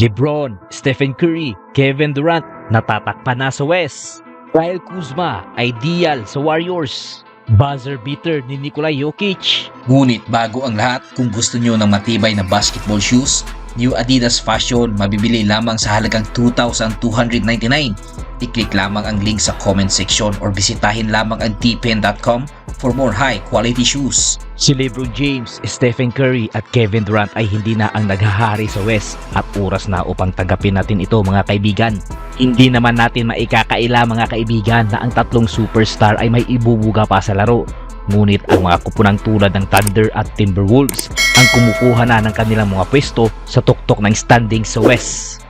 LeBron, Stephen Curry, Kevin Durant natatakpan na sa West. Kyle Kuzma, ideal sa Warriors. Buzzer beater ni Nikola Jokic. Ngunit bago ang lahat, kung gusto nyo ng matibay na basketball shoes, New Adidas Fashion mabibili lamang sa halagang $2,299. I-click lamang ang link sa comment section or bisitahin lamang ang tpen.com for more high quality shoes. Si LeBron James, Stephen Curry at Kevin Durant ay hindi na ang naghahari sa West at oras na upang tanggapin natin ito mga kaibigan. Hindi naman natin maikakaila mga kaibigan na ang tatlong superstar ay may ibubuga pa sa laro. Ngunit ang mga kupunang tulad ng Thunder at Timberwolves ang kumukuha na ng kanilang mga pwesto sa tuktok ng standings sa West.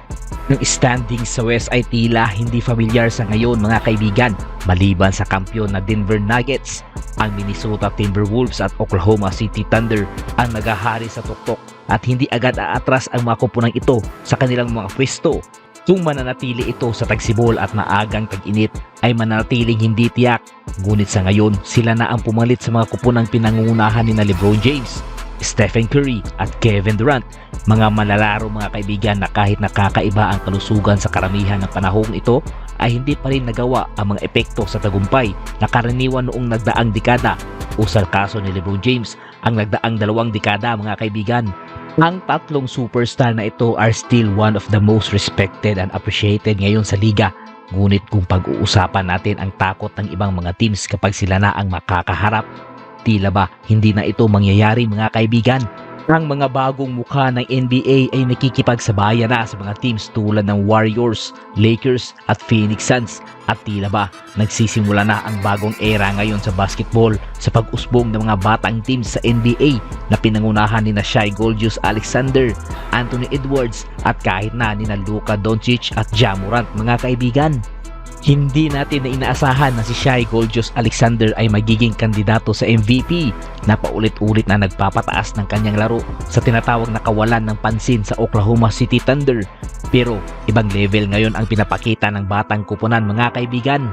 Ang standings sa West ay tila hindi familiar sa ngayon mga kaibigan, maliban sa kampiyon na Denver Nuggets. Ang Minnesota Timberwolves at Oklahoma City Thunder ang nagahari sa tuktok at hindi agad aatras ang mga kupunang ito sa kanilang mga pwesto. Kung mananatili ito sa tagsibol at maagang tag-init ay mananatiling hindi tiyak. Ngunit sa ngayon sila na ang pumalit sa mga kupunang pinangungunahan ni LeBron James, Stephen Curry at Kevin Durant, mga malalaro mga kaibigan na kahit nakakaiba ang kalusugan sa karamihan ng panahong ito ay hindi pa rin nagawa ang mga epekto sa tagumpay na karaniwan noong nagdaang dekada o sa kaso ni LeBron James ang nagdaang 2 dekada mga kaibigan. Ang tatlong superstar na ito are still one of the most respected and appreciated ngayon sa liga. Ngunit kung pag-uusapan natin ang takot ng ibang mga teams kapag sila na ang makakaharap, tila ba hindi na ito mangyayari mga kaibigan? Ang mga bagong mukha ng NBA ay nakikipagsabayan na sa mga teams tulad ng Warriors, Lakers at Phoenix Suns at tila ba nagsisimula na ang bagong era ngayon sa basketball sa pag-usbong ng mga batang teams sa NBA na pinangunahan ni Shai Gilgeous-Alexander, Anthony Edwards at kahit na ni Luka Doncic at Ja Morant mga kaibigan. Hindi natin na inaasahan na si Shai Gilgeous-Alexander ay magiging kandidato sa MVP na paulit-ulit na nagpapataas ng kanyang laro sa tinatawag na kawalan ng pansin sa Oklahoma City Thunder. Pero ibang level ngayon ang pinapakita ng batang kupunan mga kaibigan.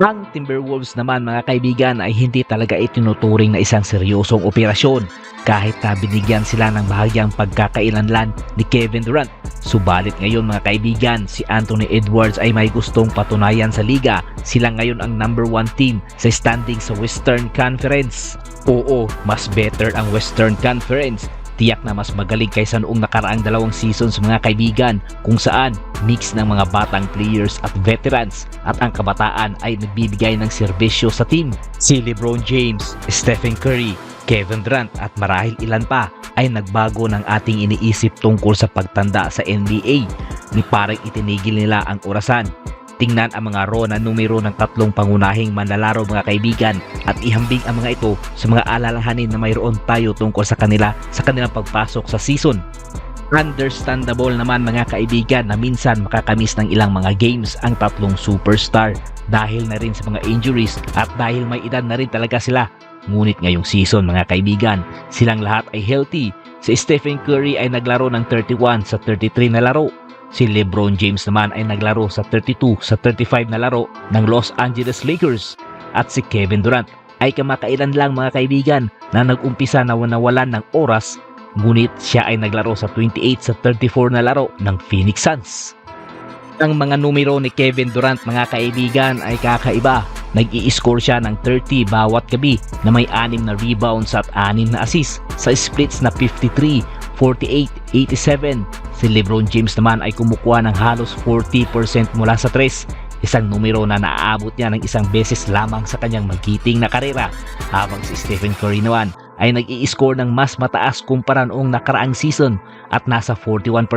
Ang Timberwolves naman mga kaibigan ay hindi talaga itinuturing na isang seryosong operasyon kahit na binigyan sila ng bahagyang pagkakailanlan ni Kevin Durant. Subalit ngayon mga kaibigan, si Anthony Edwards ay may gustong patunayan sa liga. Sila ngayon ang number 1 team sa standing sa Western Conference. Oo, mas better ang Western Conference. Tiyak na mas magaling kaysa noong nakaraang 2 seasons mga kaibigan kung saan mix ng mga batang players at veterans at ang kabataan ay nagbibigay ng serbisyo sa team. Si LeBron James, Stephen Curry, Kevin Durant at marahil ilan pa ay nagbago ng ating iniisip tungkol sa pagtanda sa NBA ni parang itinigil nila ang orasan. Tingnan ang mga raw na numero ng tatlong pangunahing manlalaro mga kaibigan at ihambing ang mga ito sa mga alalahanin na mayroon tayo tungkol sa kanila sa kanilang pagpasok sa season. Understandable naman mga kaibigan na minsan makakamiss ng ilang mga games ang tatlong superstar dahil na rin sa mga injuries at dahil may edad na rin talaga sila. Ngunit ngayong season mga kaibigan, silang lahat ay healthy. Si Stephen Curry ay naglaro ng 31 sa 33 na laro. Si LeBron James naman ay naglaro sa 32 sa 35 na laro ng Los Angeles Lakers. At si Kevin Durant ay kamakailan lang mga kaibigan na nag-umpisa na nawalan ng oras, ngunit siya ay naglaro sa 28 sa 34 na laro ng Phoenix Suns. Ang mga numero ni Kevin Durant mga kaibigan ay kakaiba. Nag-i-score siya ng 30 bawat gabi na may 6 na rebounds at 6 na assists sa splits na 53, 48, 87. Si LeBron James naman ay kumukuha ng halos 40% mula sa 3, isang numero na naaabot niya ng isang beses lamang sa kanyang magiting na karera, habang si Stephen Curry naman ay nag-i-score ng mas mataas kumpara noong nakaraang season at nasa 41%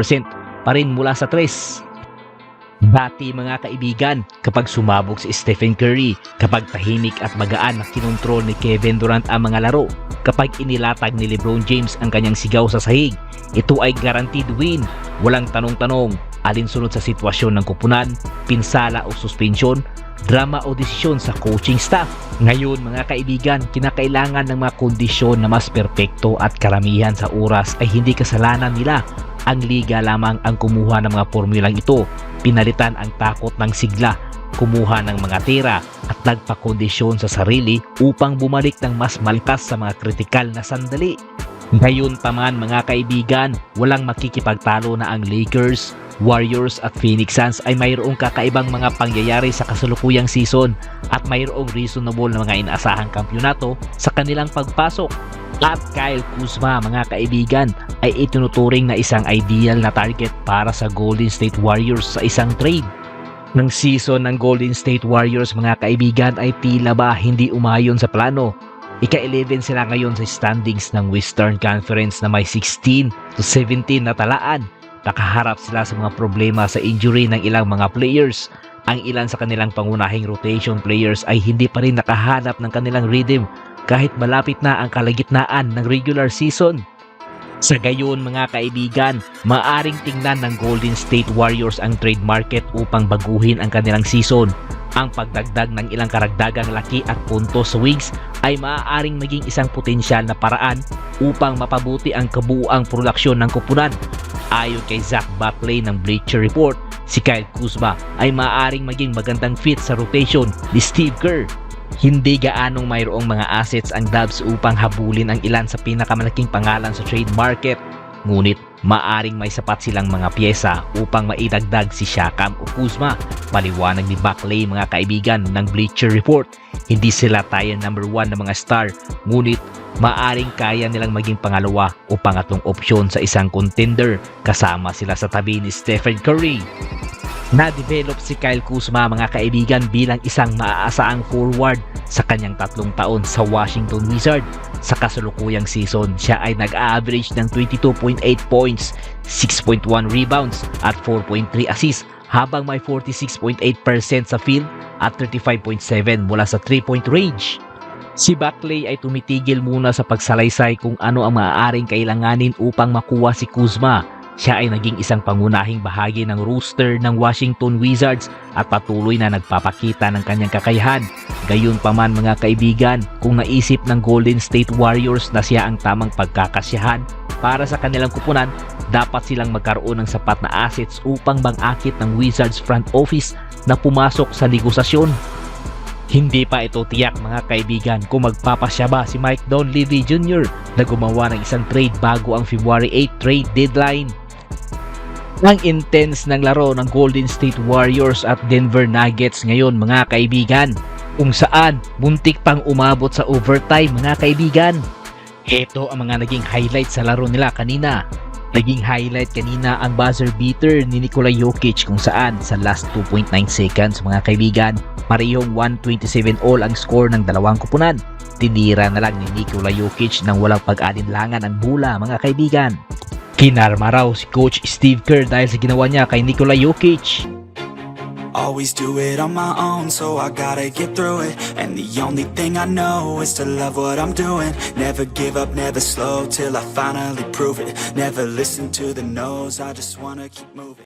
pa rin mula sa 3. Dati mga kaibigan, kapag sumabog si Stephen Curry, kapag tahimik at magaan na kinontrol ni Kevin Durant ang mga laro, kapag inilatag ni LeBron James ang kanyang sigaw sa sahig, ito ay guaranteed win. Walang tanong-tanong, alinsunod sa sitwasyon ng kupunan, pinsala o suspension, drama o desisyon sa coaching staff. Ngayon mga kaibigan, kinakailangan ng mga kondisyon na mas perpekto at karamihan sa oras ay hindi kasalanan nila. Ang liga lamang ang kumuha ng mga formulang ito, pinalitan ang takot ng sigla, kumuha ng mga tira at nagpakondisyon sa sarili upang bumalik ng mas malakas sa mga kritikal na sandali. Ngayon pa man mga kaibigan, walang makikipagtalo na ang Lakers, Warriors at Phoenix Suns ay mayroong kakaibang mga pangyayari sa kasalukuyang season at mayroong reasonable na mga inaasahang kampyonato sa kanilang pagpasok. At Kyle Kuzma mga kaibigan ay itinuturing na isang ideal na target para sa Golden State Warriors sa isang trade. Ng season ng Golden State Warriors mga kaibigan ay tila ba hindi umayon sa plano. Ika-11 sila ngayon sa standings ng Western Conference na may 16 to 17 na talaan. Nakaharap sila sa mga problema sa injury ng ilang mga players. Ang ilan sa kanilang pangunahing rotation players ay hindi pa rin nakahanap ng kanilang rhythm kahit malapit na ang kalagitnaan ng regular season. Sa gayon mga kaibigan, maaring tingnan ng Golden State Warriors ang trade market upang baguhin ang kanilang season. Ang pagdagdag ng ilang karagdagang laki at puntos sa Wings ay maaaring maging isang potensyal na paraan upang mapabuti ang kabuuang produksyon ng kupunan. Ayon kay Zach Buckley ng Bleacher Report, si Kyle Kuzma ay maaaring maging magandang fit sa rotation ni Steve Kerr. Hindi gaanong mayroong mga assets ang Dubs upang habulin ang ilan sa pinakamalaking pangalan sa trade market. Ngunit maaring may sapat silang mga pyesa upang maidagdag si Siakam o Kuzma. Paliwanag ni Buckley mga kaibigan ng Bleacher Report, hindi sila tayo number 1 na mga star, ngunit maaring kaya nilang maging pangalawa o pangatlong opsyon sa isang contender kasama sila sa tabi ni Stephen Curry. Na-develop si Kyle Kuzma mga kaibigan bilang isang maaasaang forward sa kanyang 3 taon sa Washington Wizards. Sa kasalukuyang season, siya ay nag-average ng 22.8 points, 6.1 rebounds at 4.3 assists habang may 46.8% sa field at 35.7 mula sa 3-point range. Si Buckley ay tumitigil muna sa pagsalaysay kung ano ang maaaring kailanganin upang makuha si Kuzma. Siya ay naging isang pangunahing bahagi ng roster ng Washington Wizards at patuloy na nagpapakita ng kanyang kakayahan. Gayunpaman mga kaibigan, kung naisip ng Golden State Warriors na siya ang tamang pagkakasyahan para sa kanilang kupunan, dapat silang magkaroon ng sapat na assets upang bangakit ng Wizards front office na pumasok sa negosasyon. Hindi pa ito tiyak mga kaibigan kung magpapasya ba si Mike Dunleavy Jr. na gumawa ng isang trade bago ang February 8 trade deadline. Ang intense ng laro ng Golden State Warriors at Denver Nuggets ngayon mga kaibigan, kung saan muntik pang umabot sa overtime mga kaibigan. Ito ang mga naging highlight sa laro nila kanina. Naging highlight kanina ang buzzer beater ni Nikola Jokic kung saan sa last 2.9 seconds mga kaibigan, parehong 127 all ang score ng dalawang kupunan. Tinira na lang ni Nikola Jokic nang walang pag-alinlangan ang bola mga kaibigan. Kinarma raw si Coach Steve Kerr dahil sa ginawa niya kay Nikola Jokic. Always do it on my own, so I gotta get through it. And the only thing I know is to love what I'm doing. Never give up, never slow, till I finally prove it. Never listen to the no's, I just wanna keep moving.